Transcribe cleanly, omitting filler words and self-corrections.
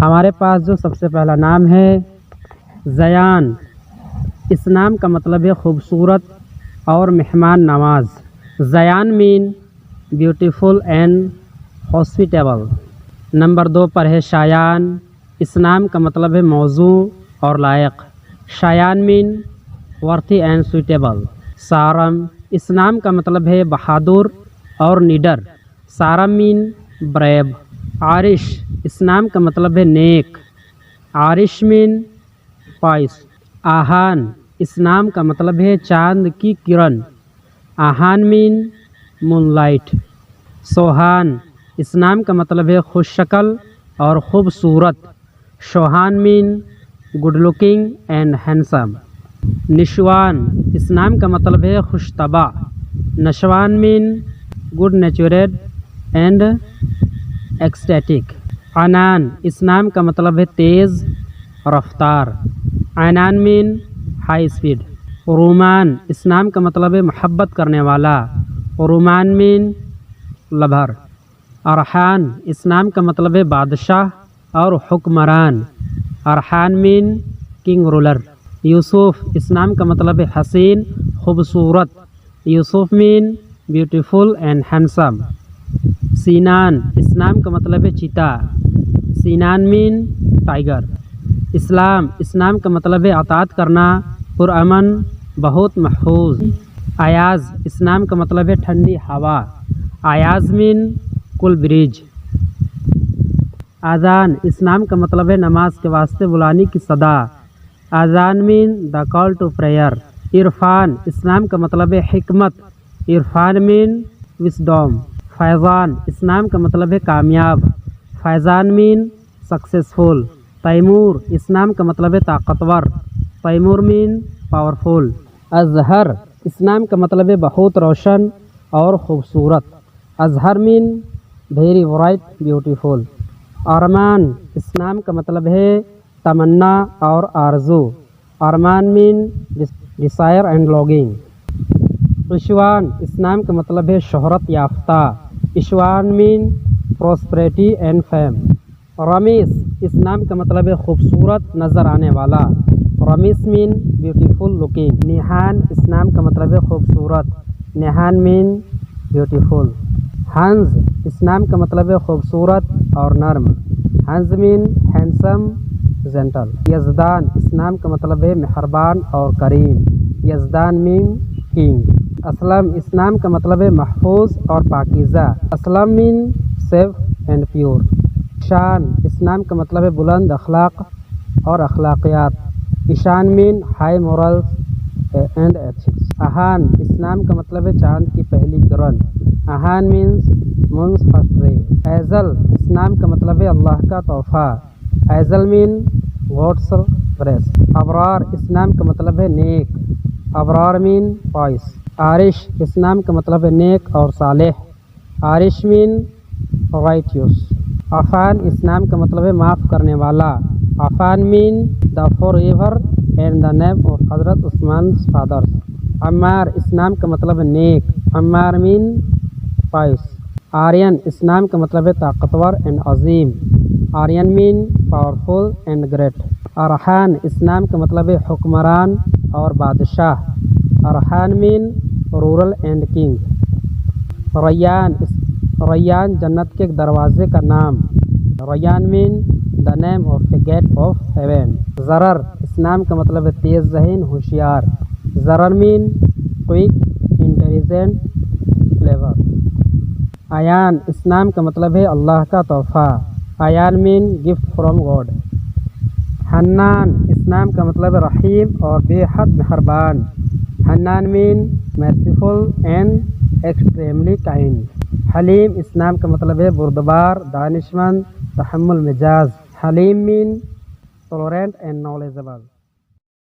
ہمارے پاس جو سب سے پہلا نام ہے زیان، اس نام کا مطلب ہے خوبصورت اور مہمان نواز۔ زیان مین بیوٹیفل اینڈ ہاسپیٹیبل۔ نمبر 2 پر ہے شایان، اس نام کا مطلب ہے موزوں اور لائق۔ شایان مین ورتھی اینڈ سوٹیبل۔ سارم، اس نام کا مطلب ہے بہادر اور نڈر۔ سارم مین بریو۔ عارش، اس نام کا مطلب ہے نیک۔ عارش مین پائس۔ آہان، اس نام کا مطلب ہے چاند کی کرن۔ آہان مین مون لائٹ۔ سوہان، اس نام کا مطلب ہے خوش شکل اور خوبصورت۔ Shohan mean good looking and handsome. Nashwan, اس نام کا مطلب ہے خوش طبع۔ Nashwan mean good natured and ecstatic. Anan, اس نام کا مطلب ہے تیز رفتار۔ Anan mean high speed. Ruman, اس نام کا مطلب ہے محبت کرنے والا۔ رومان مین لبھر۔ ارحان، اس نام کا مطلب ہے بادشاہ اور حکمران۔ ارحان مین کنگ رولر۔ یوسف، اس نام کا مطلب ہے حسین خوبصورت۔ یوسف مین بیوٹیفل اینڈ ہینڈسم۔ سینان، اس نام کا مطلب ہے چیتا۔ سینان مین ٹائیگر۔ اسلام، اس نام کا مطلب ہے اطاعت کرنا، پرامن، بہت محفوظ۔ ایاز، اس نام کا مطلب ہے ٹھنڈی ہوا۔ ایاز مین کول بریج۔ اذان، اس نام کا مطلب ہے نماز کے واسطے بلانے کی صدا۔ اذان مین دا کال ٹو پریئر۔ عرفان، اس نام کا مطلب ہے حکمت۔ عرفان مین وزڈم۔ فیضان، اس نام کا مطلب ہے کامیاب۔ فیضان مین سکسیسفل۔ تیمور، اس نام کا مطلب ہے طاقتور۔ تیمور مین پاورفل۔ ازہر، اس نام کا مطلب ہے بہت روشن اور خوبصورت۔ ازہر مین ویری برائٹ بیوٹیفل۔ ارمان، اس نام کا مطلب ہے تمنا اور آرزو۔ ارمان مین ڈیزائر اینڈ لونگنگ۔ عشوان، اس نام کا مطلب ہے شہرت یافتہ۔ عشوان مین پراسپریٹی اینڈ فیم۔ رمیس، اس نام کا مطلب ہے خوبصورت نظر آنے والا۔ رمیس مین بیوٹیفل لکنگ۔ نیہان، اس نام کا مطلب ہے خوبصورت۔ نیہان مین بیوٹیفل۔ ہنز، اس نام کا مطلب ہے خوبصورت اور نرم۔ ہنز مین ہینڈسم جینٹل۔ یزدان، اس نام کا مطلب ہے مہربان اور کریم۔ یزدان مین کنگ۔ اسلم، اس نام کا مطلب ہے محفوظ اور پاکیزہ۔ اسلم مین سیف اینڈ پیور۔ شان، اس نام کا مطلب ہے بلند اخلاق اور اخلاقیات۔ ایشان mean high morals and ethics. اہان، اس نام کا مطلب ہے چاند کی پہلی کرن۔ اہان مینز مونز فرسٹ رے۔ ایزل، اس نام کا مطلب ہے اللہ کا تحفہ۔ ایزل مین گاڈس گریس۔ ابرار، اس نام کا مطلب ہے نیک۔ ابرار مین پائس۔ عارش، اس نام کا مطلب ہے نیک اور صالح۔ عارش مین رائٹیوس۔ عفان، اس نام کا مطلب ہے معاف کرنے والا۔ عفان مین دا فور ایور اینڈ دا نیم آف حضرت عثمان فادر۔ عمار، اس نام کا مطلب ہے نیک۔ عمار مین پائس۔ آرین، اس نام کا مطلب ہے طاقتور اینڈ عظیم۔ Aryan mean powerful and great. Arhan, اس نام کا مطلب ہے حکمران اور بادشاہ۔ Arhan mean ruler and king. Rayyan, Rayyan جنت کے دروازے کا نام۔ Rayyan mean the name of a gate of heaven. Zarar, اس نام کا مطلب ہے تیز ذہن ہوشیار۔ ضرر مین کوئک انٹیلیجنٹ کلیور۔ ایان، اس نام کا مطلب ہے اللہ کا تحفہ۔ ایان مین گفٹ فرام گاڈ۔ حنان، اس نام کا مطلب ہے رحیم اور بے حد مہربان۔ حنان مین مرسیفل اینڈ ایکسٹریملی کائنڈ۔ حلیم، اس نام کا مطلب ہے بردبار، دانشمند، تحمل مزاج۔ حلیم مین ٹالرینٹ اینڈ نالجبل۔